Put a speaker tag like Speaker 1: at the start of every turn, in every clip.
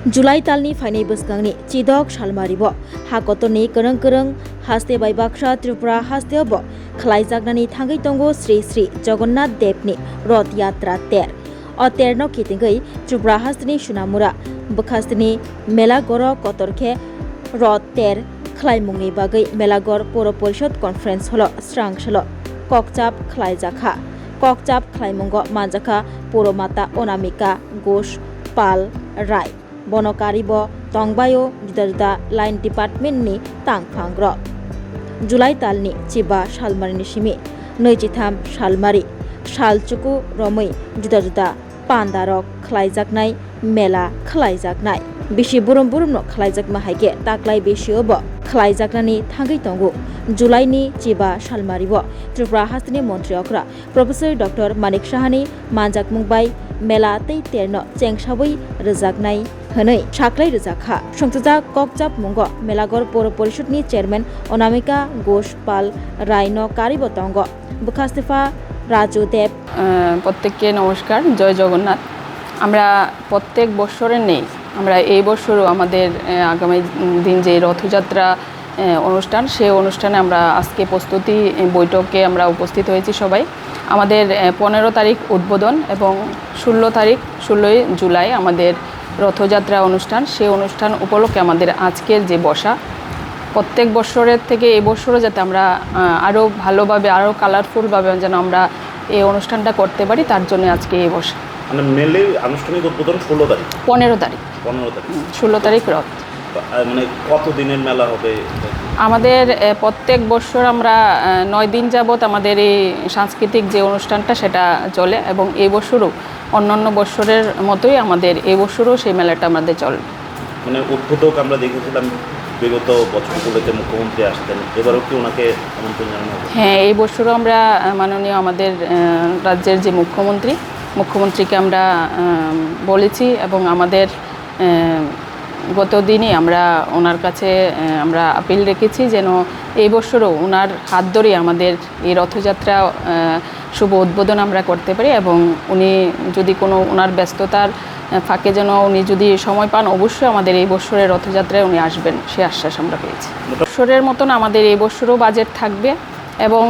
Speaker 1: जुलाई तालनि फाइनाय बोसगांनि चिदक सालमारिबो हाकतनि करं हास्ते बाय बाक्सा त्रिपुरा हास्तेब खलायजागनानि थांगै तंगो श्री श्री जगन्नाथ देवनि रथ यात्रा तेर अ तेरनो कितिंगै त्रिपुरा हास्तेनि सुनामुरा बखास्तेनि मेलागर कतरखे रथ तेर खलायमुंनि बागै मेलागर पौर परिषद कन्फरेन्स हल स्रांसल ककचाप खलायजाखा ककचाप खलायमुंग मानजाखा पौरमाता अनामिका घोष पाल राय बनकारिब तंगबायो जुदा जुदा लाइन डिपार्टमेन्टनि तांफांग्र जुलाई तालनि चिबा सालमारिनि सिमि नैजिथाम सालमारि सालचुकु रमै जुदा जुदा पान्दारक खलायजागनाय मेला खलायजागनाय बिसि बुरुम बुरुमनो खलायजाग माहायगे ताक्लाय बेसियोबो खलायजागनानि थांगै तंगु जुलाइनि चिबा सालमारिब त्रिपुरा हास्तेनि मन्त्रि अख्रा प्रोफेसर डॉक्टर मानिक साहानि मानजाक मुंबाय मेला तै तेरनो चेंसाबै रोजागनाय हनै साख्लाय रोजाखा संसजा ककजाप मुंग मेलागर पौर परिषदनि चेयरमैन अनामिका घोष पाल रायनो कारिब तंग बुखास्तेफा राजू देव
Speaker 2: প্রত্যেককে নমস্কার জয় জগন্নাথ আমরা প্রত্যেক বছরের নেই আমরা এই বছরও আমাদের আগামী দিন যে রথযাত্রা অনুষ্ঠান সেই অনুষ্ঠানে আমরা আজকে প্রস্তুতি বৈঠকে আমরা উপস্থিত হয়েছি সবাই আমাদের 15 তারিখ উদ্বোধন এবং 16 জুলাই আমাদের রথযাত্রা অনুষ্ঠান সেই অনুষ্ঠান উপলক্ষে আমাদের আজকের যে বসা প্রত্যেক বছরের থেকে এই বছরও যাতে আমরা আরও ভালোভাবে আরও কালারফুলভাবে যেন আমরা এই অনুষ্ঠানটা করতে পারি তার জন্য আজকে এই বসা
Speaker 3: মানে মেলে আনুষ্ঠানিক উদ্বোধন
Speaker 2: 15 তারিখ 16 তারিখ রথ
Speaker 3: মানে কত দিনের মেলা হবে
Speaker 2: আমাদের প্রত্যেক বছর আমরা 9 দিন যাবত আমাদের এই সাংস্কৃতিক যে অনুষ্ঠানটা সেটা চলে এবং এই বছরও অন্যান্য বছরের মতোই আমাদের এই বছরও সেই মেলাটা আমাদের চলে
Speaker 3: মানে উদ্বোধক আমরা দেখেছিলাম বিগত বছরগুলোতে মুখ্যমন্ত্রী আসতেন এবারও কি ওনাকে আমন্ত্রণ জানানো হবে
Speaker 2: হ্যাঁ এই বছরও আমরা মাননীয় আমাদের রাজ্যের যে মুখ্যমন্ত্রীকে আমরা বলেছি এবং আমাদের গত দিনই আমরা ওনার কাছে আমরা আপিল রেখেছি যেন এই বছরও ওনার হাত ধরে আমাদের এই রথযাত্রা শুভ উদ্বোধন আমরা করতে পারি এবং উনি যদি কোনো ওনার ব্যস্ততার ফাঁকে যেন উনি যদি সময় পান অবশ্যই আমাদের এই বছরের রথযাত্রায় উনি আসবেন সে আশ্বাস আমরা পেয়েছি বছরের মতন আমাদের এই বছরও বাজেট থাকবে এবং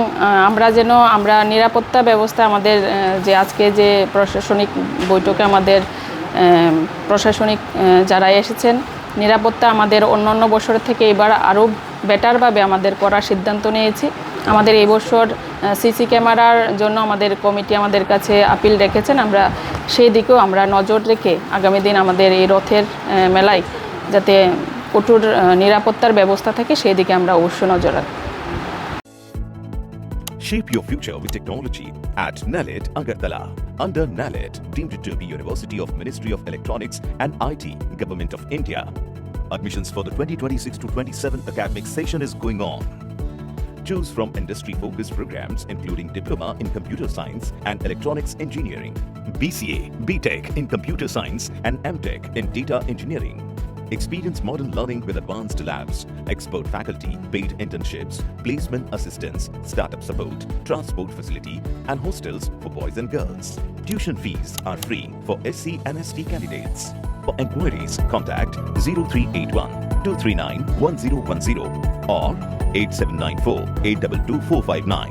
Speaker 2: আমরা নিরাপত্তা ব্যবস্থা আমাদের যে আজকে যে প্রশাসনিক বৈঠকে আমাদের প্রশাসনিক যারা এসেছেন নিরাপত্তা আমাদের অন্যান্য বছরের থেকে এবার আরও বেটারভাবে আমাদের করার সিদ্ধান্ত নিয়েছি আমাদের এই বছর সিসি ক্যামেরার জন্য আমাদের কমিটি আমাদের কাছে আপিল রেখেছেন আমরা সেই দিকেও আমরা নজর রেখে আগামী দিন আমাদের এই রথের মেলায় যাতে কঠোর নিরাপত্তার ব্যবস্থা থাকে সেই দিকে আমরা অবশ্যই নজর রাখব
Speaker 4: Shape your future with technology at NALED Agartala. Under NALED, deemed to be University of Ministry of Electronics and IT, Government of India. Admissions for the 2026 to 27 academic session is going on. Choose from industry-focused programs including Diploma in Computer Science and Electronics Engineering, BCA, BTech in Computer Science and MTech in Data Engineering. Experience modern learning with advanced labs, expert faculty, paid internships, placement assistance, startup support, transport facility, and hostels for boys and girls. Tuition fees are free for SC and ST candidates. For enquiries, contact 0381 239 1010 or 8794 822 459.